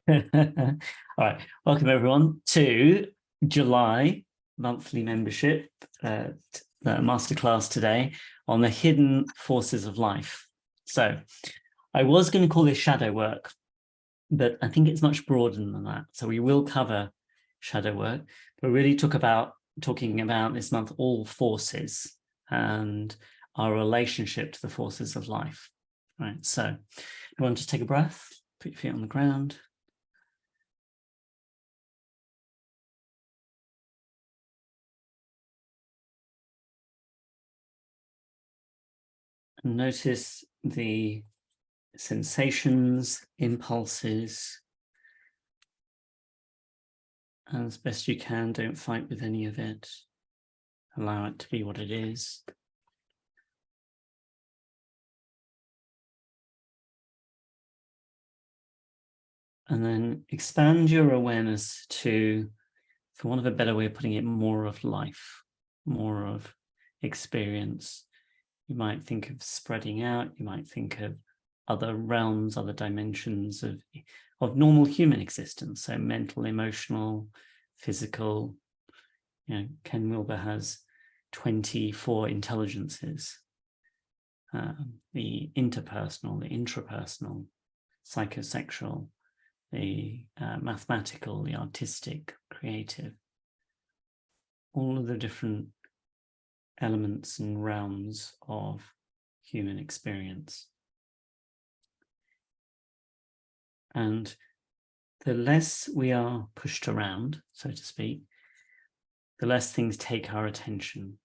All right, welcome everyone to July monthly membership masterclass today on the hidden forces of life. So I was going to call this shadow work, but I think it's much broader than that. So we will cover shadow work, but really talking about this month all forces and our relationship to the forces of life. All right, so everyone just take a breath, put your feet on the ground. Notice the sensations, impulses, and as best you can, don't fight with any of it. Allow it to be what it is. And then expand your awareness to, for want of a better way of putting it, more of life, more of experience. You might think of spreading out, you might think of other realms, other dimensions of normal human existence. So mental, emotional, physical. You know, Ken Wilber has 24 intelligences. The interpersonal, the intrapersonal, psychosexual, the mathematical, the artistic, creative. All of the different elements and realms of human experience. And the less we are pushed around, so to speak, the less things take our attention.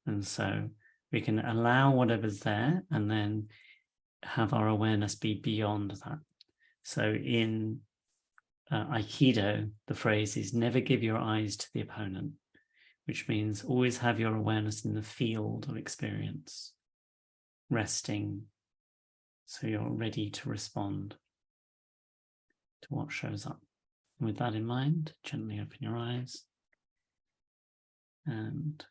And so we can allow whatever's there and then have our awareness be beyond that. So in Aikido, the phrase is never give your eyes to the opponent, which means always have your awareness in the field of experience, resting, so you're ready to respond to what shows up. And with that in mind, gently open your eyes and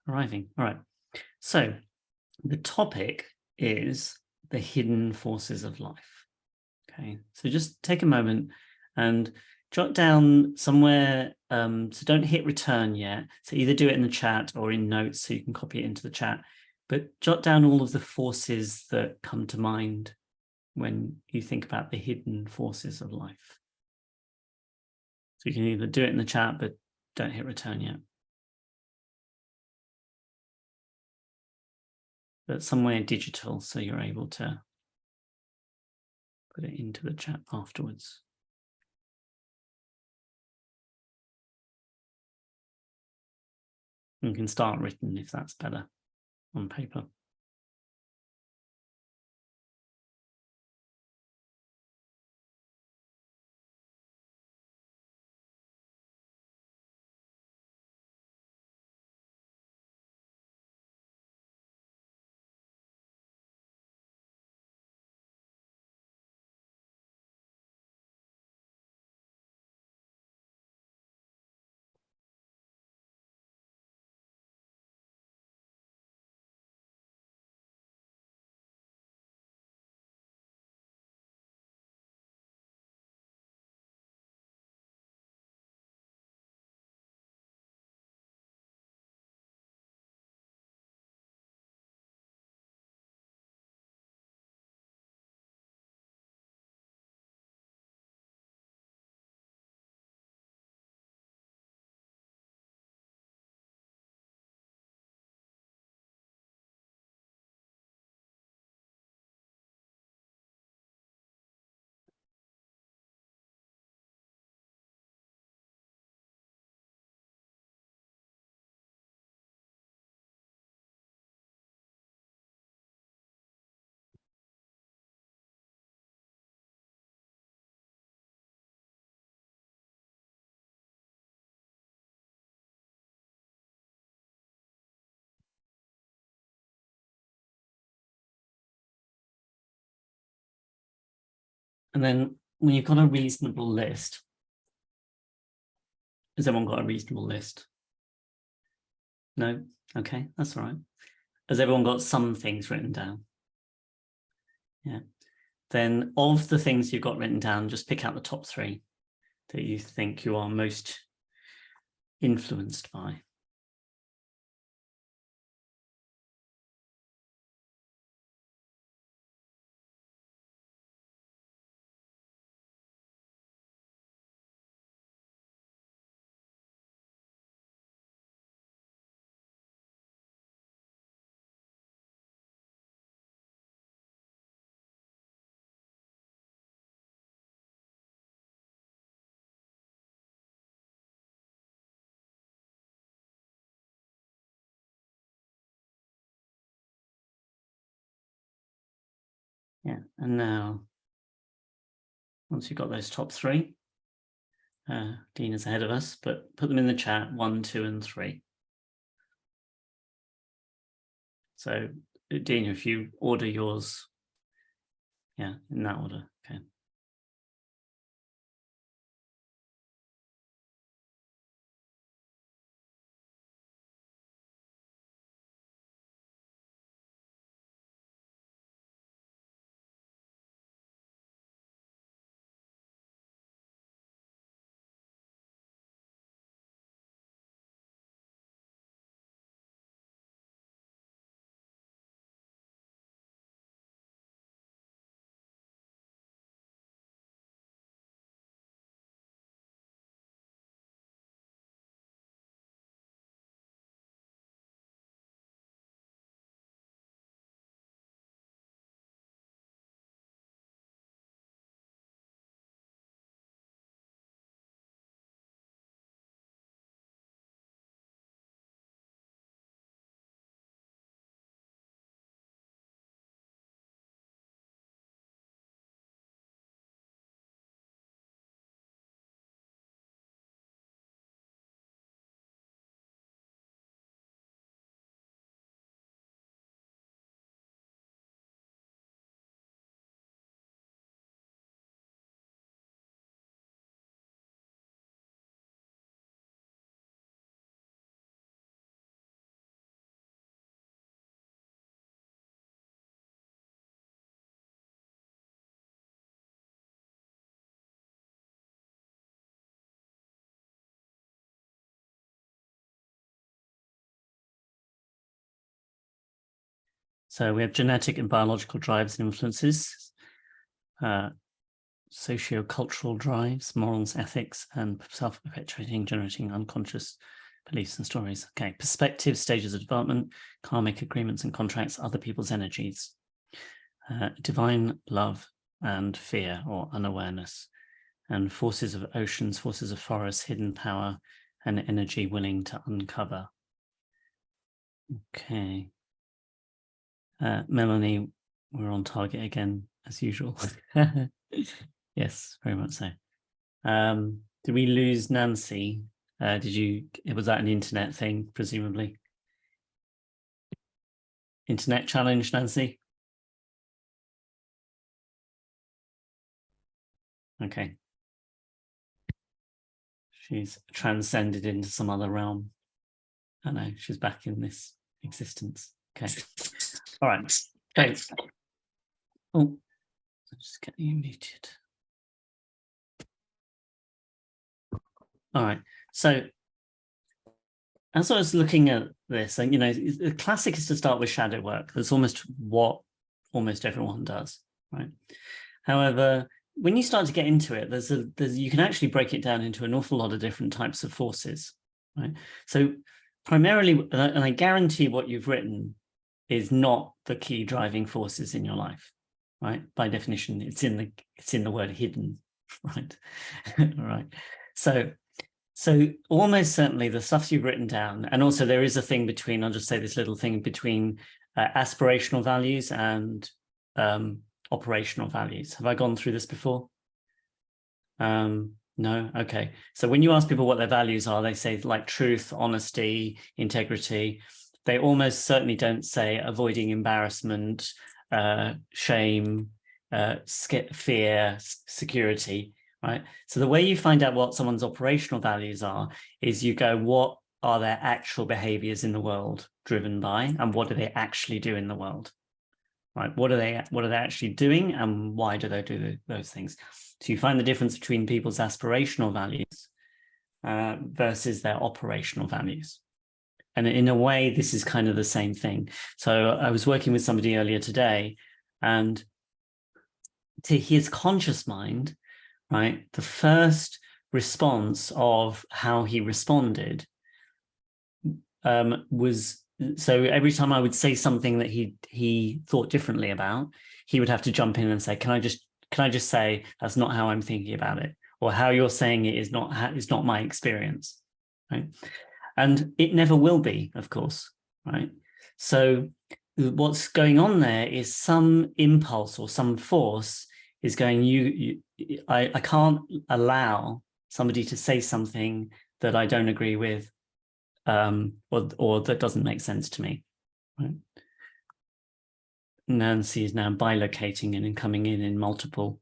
arriving. All right, so the topic is the hidden forces of life. Okay, so just take a moment and jot down somewhere, so don't hit return yet. So either do it in the chat or in notes so you can copy it into the chat, but jot down all of the forces that come to mind when you think about the hidden forces of life. So you can either do it in the chat, but don't hit return yet. But somewhere digital, so you're able to put it into the chat afterwards. You can start written if that's better on paper. And then when you've got a reasonable list, has everyone got a reasonable list? No? Okay, that's all right. Has everyone got some things written down? Yeah. then of the things you've got written down, just pick out the top 3 that you think you are most influenced by. Yeah, and now, once you've got those top 3, Dean is ahead of us, but put them in the chat, 1, 2, and 3. So, Dean, if you order yours, yeah, in that order, okay. So we have genetic and biological drives and influences, socio-cultural drives, morals, ethics, and self-perpetuating, generating unconscious beliefs and stories. Okay, perspective, stages of development, karmic agreements and contracts, other people's energies, divine love and fear or unawareness, and forces of oceans, forces of forests, hidden power, and energy willing to uncover. Okay. Melanie, we're on target again, as usual. Yes, very much so. Did we lose Nancy? Was that an internet thing, presumably? Internet challenge, Nancy? Okay. She's transcended into some other realm. I know, she's back in this existence. Okay. All right. Thanks. Oh, I'll just get you muted. All right. So as I was looking at this, and the classic is to start with shadow work. That's almost what almost everyone does, right? However, when you start to get into it, you can actually break it down into an awful lot of different types of forces, right? So primarily, and I guarantee what you've written is not the key driving forces in your life, right? By definition, it's in the word hidden, right? All right. So almost certainly the stuff you've written down, and also there is a thing between, I'll just say this little thing between aspirational values and operational values. Have I gone through this before? No? Okay. So when you ask people what their values are, they say like truth, honesty, integrity. They almost certainly don't say avoiding embarrassment, shame, fear, security. Right. So the way you find out what someone's operational values are is you go, what are their actual behaviors in the world driven by, and what do they actually do in the world? right? What are they actually doing, and why do they do those things? So you find the difference between people's aspirational values versus their operational values. And in a way, this is kind of the same thing. So I was working with somebody earlier today, and to his conscious mind, right, the first response of how he responded was, so every time I would say something that he thought differently about, he would have to jump in and say, can I just say that's not how I'm thinking about it, or how you're saying it is not my experience, right? And it never will be, of course, right? So what's going on there is some impulse or some force is going, I can't allow somebody to say something that I don't agree with, or that doesn't make sense to me, right? Nancy is now bilocating and coming in multiple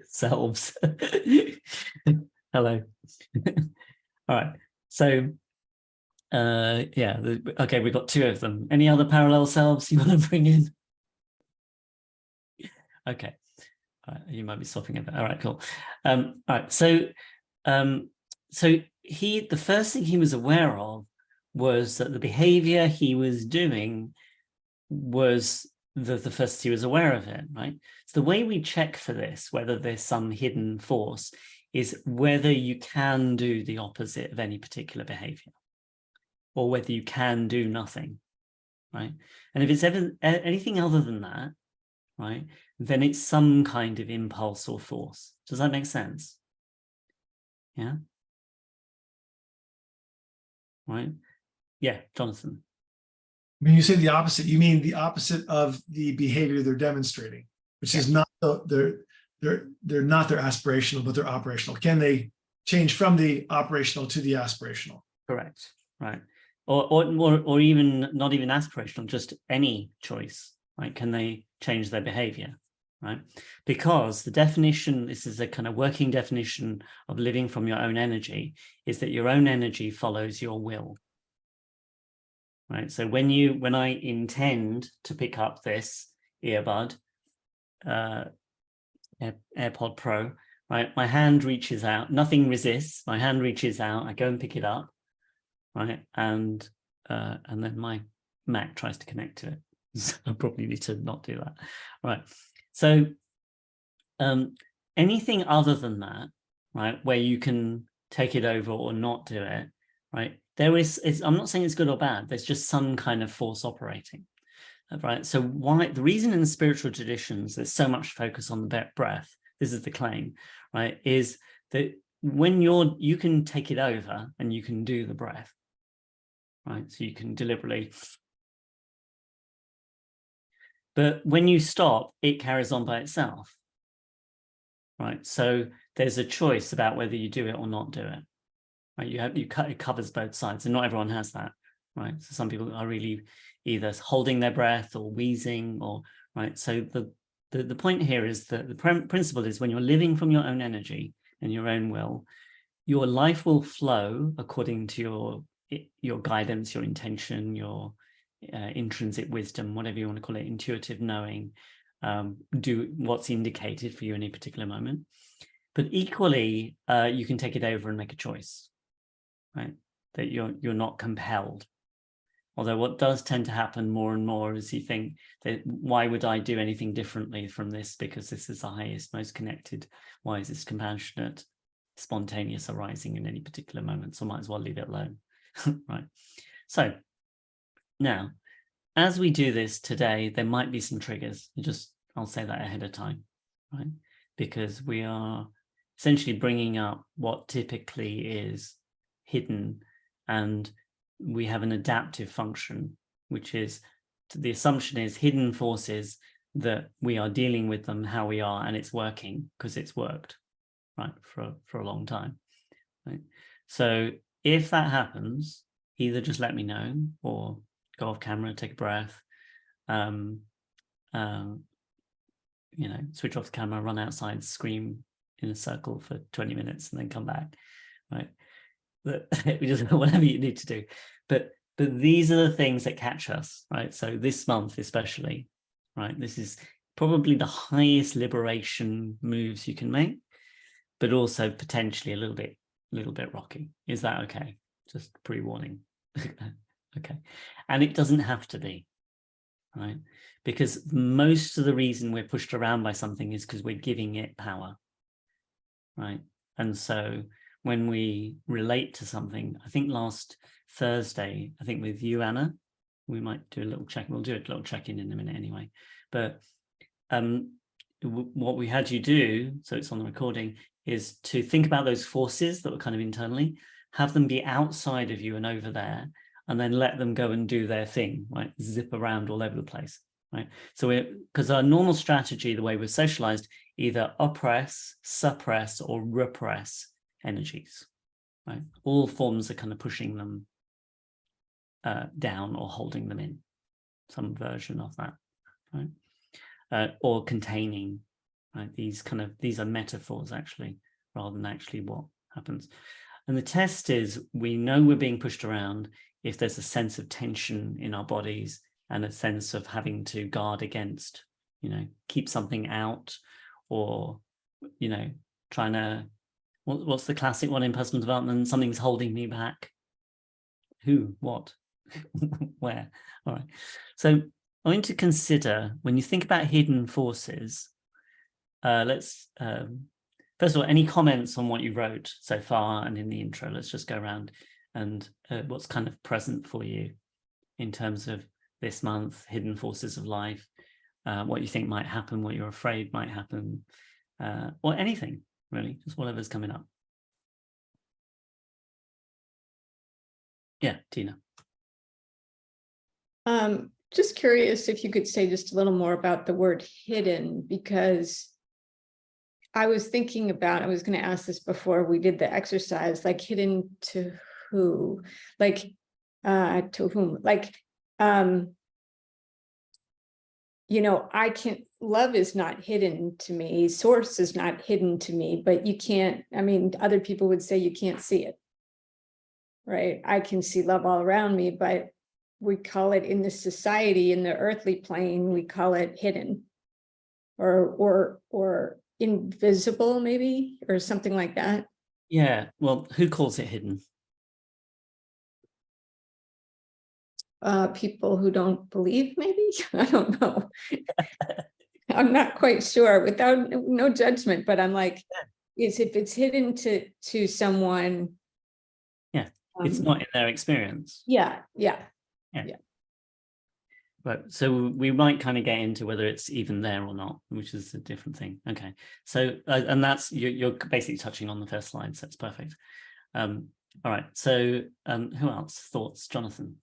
selves. Hello. All right. So, yeah, okay, we've got two of them. Any other parallel selves you want to bring in? Okay. All right, you might be swapping a bit. All right, cool. All right. So, the first thing he was aware of was that the behavior he was doing was the first he was aware of it, right? So the way we check for this, whether there's some hidden force, is whether you can do the opposite of any particular behavior, or whether you can do nothing, right? And if it's ever anything other than that, right, then it's some kind of impulse or force. Does that make sense? Yeah. Right. Yeah, Jonathan. When you say the opposite, you mean the opposite of the behavior they're demonstrating, which is not they're not their aspirational, but they're operational. Can they change from the operational to the aspirational? Correct. Right. Or even not even aspirational, just any choice, right? Can they change their behavior, right? Because the definition, this is a kind of working definition of living from your own energy, is that your own energy follows your will. Right. So when I intend to pick up this earbud, AirPod Pro, right, my hand reaches out, nothing resists, my hand reaches out, I go and pick it up, right, and then my Mac tries to connect to it. So I probably need to not do that, right? So anything other than that, right, where you can take it over or not do it, right, I'm not saying it's good or bad, there's just some kind of force operating, right? So the reason in the spiritual traditions there's so much focus on the breath, this is the claim, right, is that when you can take it over and you can do the breath, right? So you can deliberately, but when you stop, it carries on by itself, right? So there's a choice about whether you do it or not do it, right? It covers both sides, and not everyone has that, right? So some people are really either holding their breath or wheezing, or right. So the point here is that the principle is when you're living from your own energy and your own will, your life will flow according to your guidance, your intention, your intrinsic wisdom, whatever you want to call it, intuitive knowing, do what's indicated for you in a particular moment. But equally, you can take it over and make a choice, right? That you're not compelled. Although what does tend to happen more and more is you think that why would I do anything differently from this, because this is the highest, most connected, wisest, compassionate, spontaneous arising in any particular moment, so might as well leave it alone. Right. So now, as we do this today, there might be some triggers. I'll say that ahead of time, right? Because we are essentially bringing up what typically is hidden, and we have an adaptive function, which is, the assumption is hidden forces, that we are dealing with them how we are, and it's working because it's worked, right, for a long time, right? So if that happens, either just let me know or go off camera, take a breath, switch off the camera, run outside, scream in a circle for 20 minutes and then come back, right? Whatever you need to do. But these are the things that catch us, right? So this month especially, right? This is probably the highest liberation moves you can make, but also potentially a little bit rocky. Is that okay? Just pre-warning. Okay. And it doesn't have to be, right? Because most of the reason we're pushed around by something is because we're giving it power, right? And so when we relate to something, I think last Thursday, I think with you, Anna, we might do a little check. We'll do a little check-in in a minute anyway. But what we had you do, so it's on the recording, is to think about those forces that were kind of internally, have them be outside of you and over there, and then let them go and do their thing, right? Zip around all over the place, right? So because our normal strategy, the way we're socialized, either oppress, suppress, or repress energies, right? All forms are kind of pushing them down or holding them in, some version of that, right? Or containing, right? These are metaphors actually, rather than actually what happens. And the test is, we know we're being pushed around if there's a sense of tension in our bodies and a sense of having to guard against, keep something out, or, trying to, what's the classic one in personal development? Something's holding me back. Who, what, where? All right. So I want to consider, when you think about hidden forces, let's, first of all, any comments on what you wrote so far and in the intro? Let's just go around and what's kind of present for you in terms of this month, hidden forces of life, what you think might happen, what you're afraid might happen, or anything really, just whatever's coming up. Yeah, Tina. Just curious if you could say just a little more about the word hidden, because I was thinking about, I was going to ask this before we did the exercise, like hidden to who, like to whom, like, I can't, love is not hidden to me, source is not hidden to me, but you can't, other people would say you can't see it, right? I can see love all around me, but we call it in the society, in the earthly plane, we call it hidden or invisible, maybe, or something like that. Yeah, well, who calls it hidden? People who don't believe, maybe. I don't know. I'm not quite sure, without no judgment, but I'm like, if it's hidden to someone. Yeah, it's not in their experience. Yeah. But so we might kind of get into whether it's even there or not, which is a different thing. Okay, so and that's you're basically touching on the first slide, so it's perfect. All right, so who else? Thoughts, Jonathan?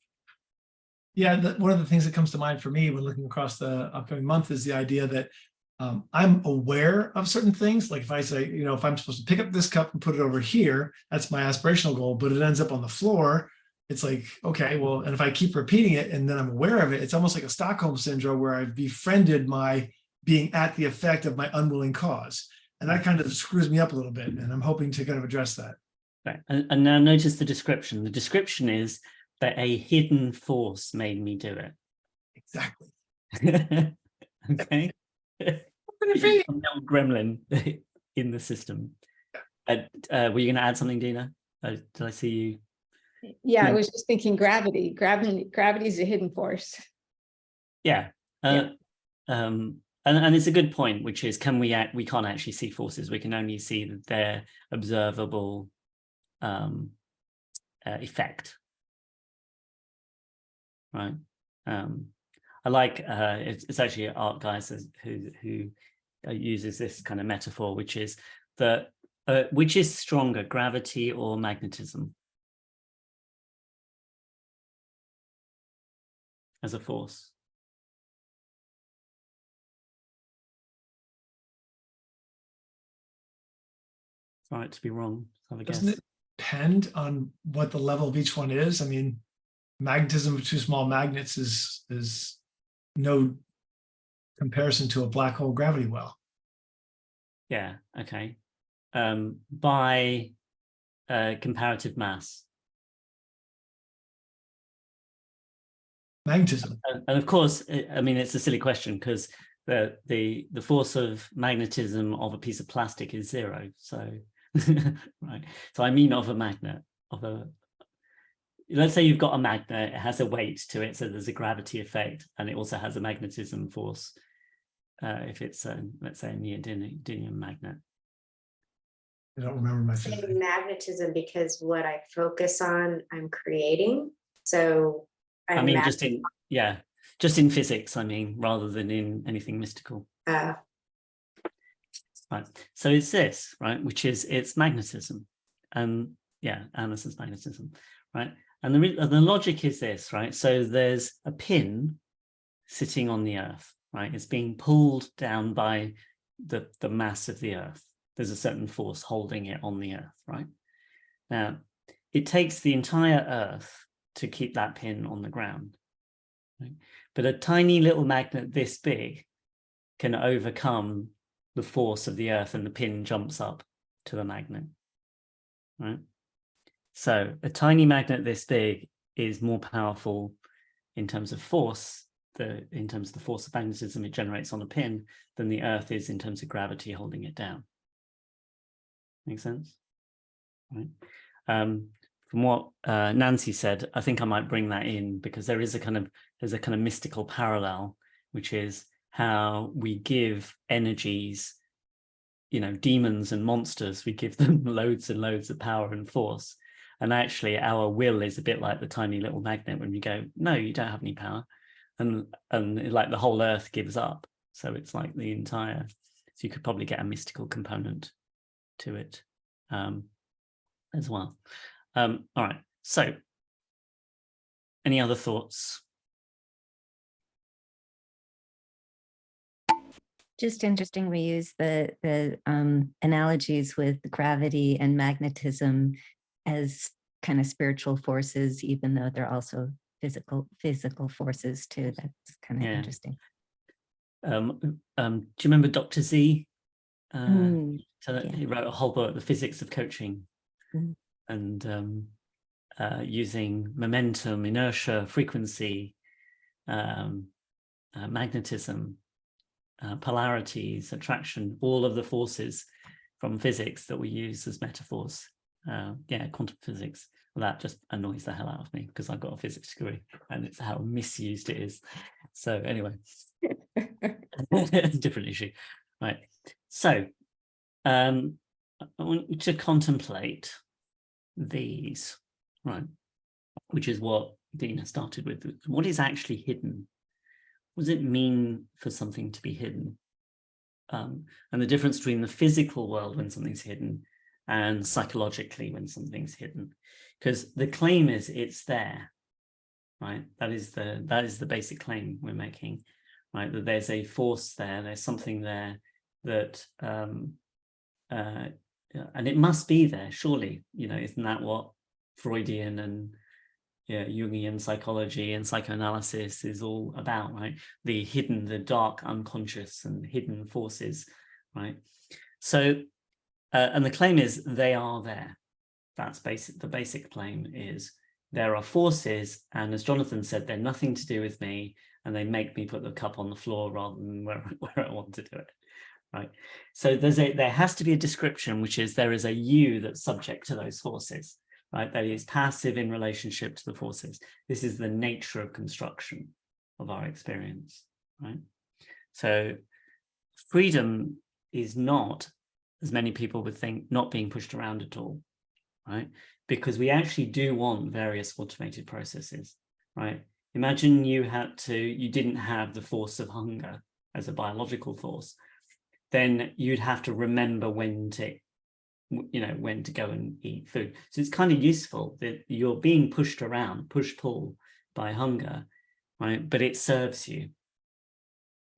Yeah, one of the things that comes to mind for me when looking across the upcoming month is the idea that I'm aware of certain things. Like if I say, if I'm supposed to pick up this cup and put it over here, that's my aspirational goal, but it ends up on the floor. It's like, okay, well, and if I keep repeating it and then I'm aware of it, it's almost like a Stockholm syndrome where I've befriended my being at the effect of my unwilling cause. And that kind of screws me up a little bit. And I'm hoping to kind of address that. Right. And now notice the description. The description is that a hidden force made me do it. Exactly. Okay. A little gremlin in the system. Were you going to add something, Dina? Did I see you? Yeah, I was just thinking gravity. Gravity is a hidden force. Yeah. And it's a good point, which is, we can't actually see forces. We can only see their observable effect. Right. I like it's actually Art Guys who uses this kind of metaphor, which is that which is stronger, gravity or magnetism as a force? It's all right to be wrong. Have a guess. Doesn't it depend on what the level of each one is? I mean, magnetism of two small magnets is no comparison to a black hole gravity well. Yeah. Okay. By comparative mass. magnetism. And of course, I mean, it's a silly question because the force of magnetism of a piece of plastic is 0. So, right. So I mean of a magnet, let's say you've got a magnet, it has a weight to it, so there's a gravity effect, and it also has a magnetism force if it's, let's say, a neodymium magnet. I don't remember my Say physics. magnetism because what I focus on, I'm creating. So I mean, just in physics, I mean, rather than in anything mystical. Right. So it's this, right, which is it's magnetism. And yeah, Anderson's magnetism, right? And the logic is this, right? So there's a pin sitting on the earth, right? It's being pulled down by the mass of the earth. There's a certain force holding it on the earth, right? Now, it takes the entire earth to keep that pin on the ground. Right? But a tiny little magnet this big can overcome the force of the earth, and the pin jumps up to the magnet, right? So a tiny magnet this big is more powerful in terms of force, in terms of the force of magnetism it generates on a pin, than the earth is in terms of gravity holding it down. Make sense? Right. From what Nancy said, I think I might bring that in because there's a kind of mystical parallel, which is how we give energies, demons and monsters, we give them loads and loads of power and force. And actually our will is a bit like the tiny little magnet when we go, no, you don't have any power. And like the whole earth gives up. So it's like the entire, so you could probably get a mystical component to it as well. All right, so any other thoughts? Just interesting, we use the analogies with gravity and magnetism as kind of spiritual forces, even though they're also physical forces too. That's kind of interesting. Do you remember Dr. Z? Yeah. He wrote a whole book, The Physics of Coaching, and using momentum, inertia, frequency, magnetism, polarities, attraction, all of the forces from physics that we use as metaphors. Quantum physics. Well, that just annoys the hell out of me because I've got a physics degree and it's how misused it is. So anyway, different issue. Right. So I want you to contemplate these, right? Which is what Dina started with. What is actually hidden? What does it mean for something to be hidden? And the difference between the physical world when something's hidden and psychologically when something's hidden. Because the claim is it's there, right? That is the basic claim we're making, right? That there's a force there, there's something there that, and it must be there, surely, isn't that what Freudian and Jungian psychology and psychoanalysis is all about, right? The hidden, the dark unconscious and hidden forces, right? So, and the claim is they are there. That's basic. The basic claim is there are forces, and as Jonathan said, they're nothing to do with me, and they make me put the cup on the floor rather than where I want to do it, right? So there has to be a description, which is there is a you that's subject to those forces, right? That is passive in relationship to the forces. This is the nature of construction of our experience, right? So freedom is not, as many people would think, not being pushed around at all, right? Because we actually do want various automated processes, right? Imagine you didn't have the force of hunger as a biological force, then you'd have to remember when to go and eat food. So it's kind of useful that you're being pushed around, push-pull by hunger, right? But it serves you,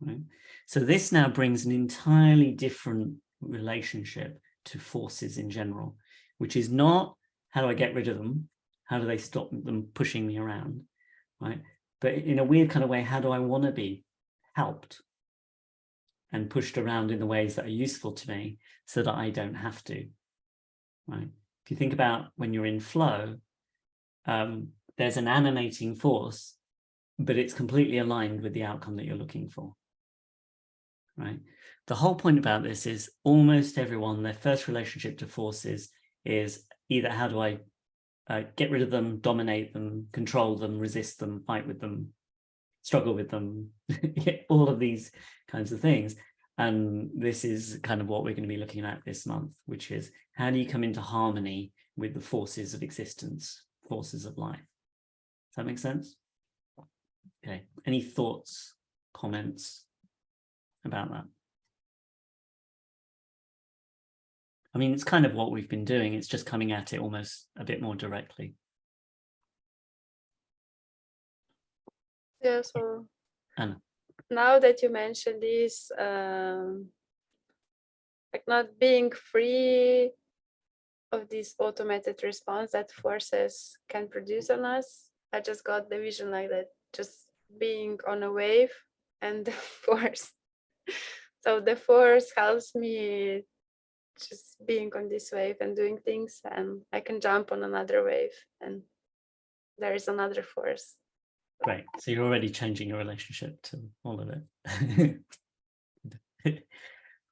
right? So this now brings an entirely different relationship to forces in general, which is not how do I get rid of them? How do they stop them pushing me around, right? But in a weird kind of way, how do I want to be helped and pushed around in the ways that are useful to me so that I don't have to, right? If you think about when you're in flow, there's an animating force but it's completely aligned with the outcome that you're looking for, right? The whole point about this is almost everyone, their first relationship to forces is either how do I get rid of them, dominate them, control them, resist them, fight with them, struggle with them, all of these kinds of things. And this is kind of what we're going to be looking at this month, which is how do you come into harmony with the forces of existence, forces of life. Does that make sense? Okay. Any thoughts, comments about that? I mean, it's kind of what we've been doing. It's just coming at it almost a bit more directly. Yeah, so Anna. Now that you mentioned this, like not being free of this automated response that forces can produce on us, I just got the vision like that, just being on a wave and the force. So the force helps me just being on this wave and doing things, and I can jump on another wave and there is another force. Great. So you're already changing your relationship to all of it.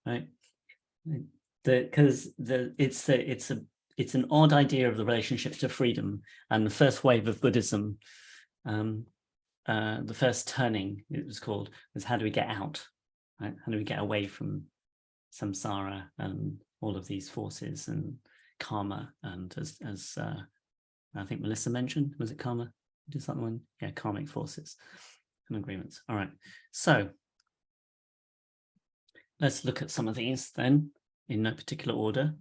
Right. Because it's an odd idea of the relationship to freedom. And the first wave of Buddhism, the first turning, it was called, was how do we get out? Right? How do we get away from samsara and all of these forces and karma? And as I think Melissa mentioned, was it karma? Is that the one? Yeah, karmic forces and agreements. All right. So let's look at some of these then in no particular order.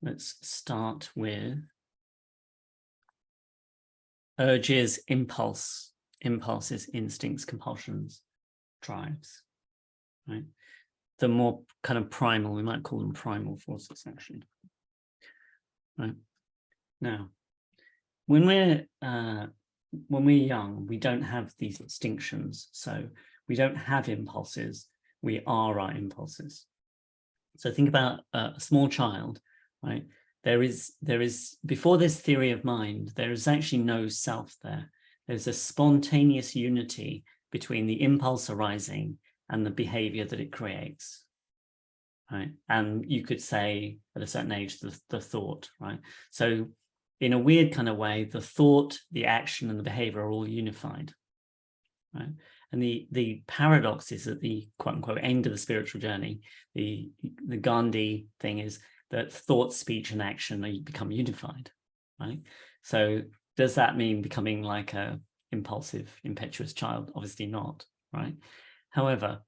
Let's start with urges, impulses, instincts, compulsions, drives, right? The more kind of primal, we might call them primal forces actually, right? Now, when we're young, we don't have these distinctions. So we don't have impulses. We are our impulses. So think about a small child, right? There is before this theory of mind, there is actually no self there. There's a spontaneous unity between the impulse arising and the behavior that it creates, right? And you could say at a certain age, the thought, right? So in a weird kind of way, the thought, the action, and the behavior are all unified, right? And the paradox is at the quote unquote end of the spiritual journey, the Gandhi thing is that thought, speech, and action become unified, right? So does that mean becoming like a impulsive, impetuous child? Obviously not, right? However,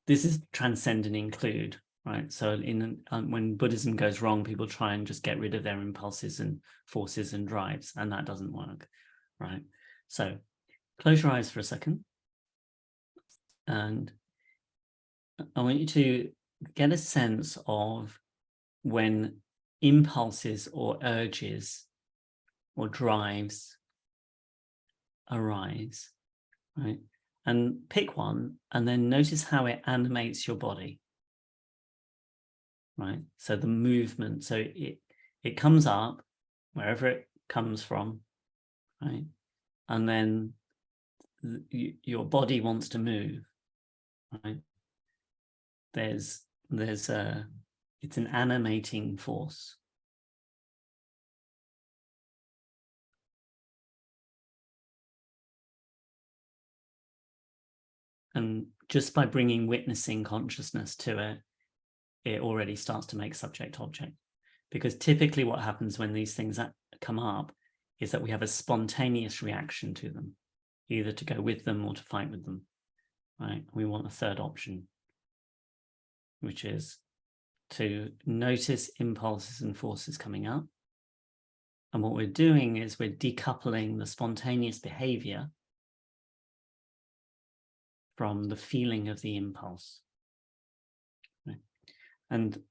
this is transcend and include, right? So when Buddhism goes wrong, people try and just get rid of their impulses and forces and drives, and that doesn't work, right? So close your eyes for a second. And I want you to get a sense of when impulses or urges or drives arise, right? And pick one and then notice how it animates your body, right? So the movement, so it comes up wherever it comes from, right? And then your body wants to move, right? It's an animating force. And just by bringing witnessing consciousness to it, it already starts to make subject-object. Because typically what happens when these things come up is that we have a spontaneous reaction to them, either to go with them or to fight with them, right? We want a third option, which is to notice impulses and forces coming up. And what we're doing is we're decoupling the spontaneous behavior from the feeling of the impulse. Right? And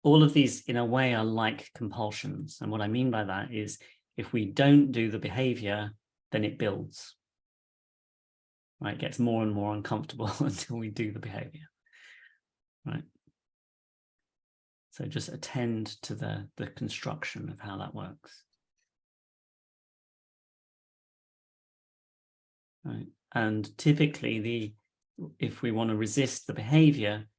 all of these, in a way, are like compulsions. And what I mean by that is if we don't do the behavior, then it builds. Right? It gets more and more uncomfortable until we do the behavior. Right? So just attend to the construction of how that works. right? And typically if we want to resist the behavior,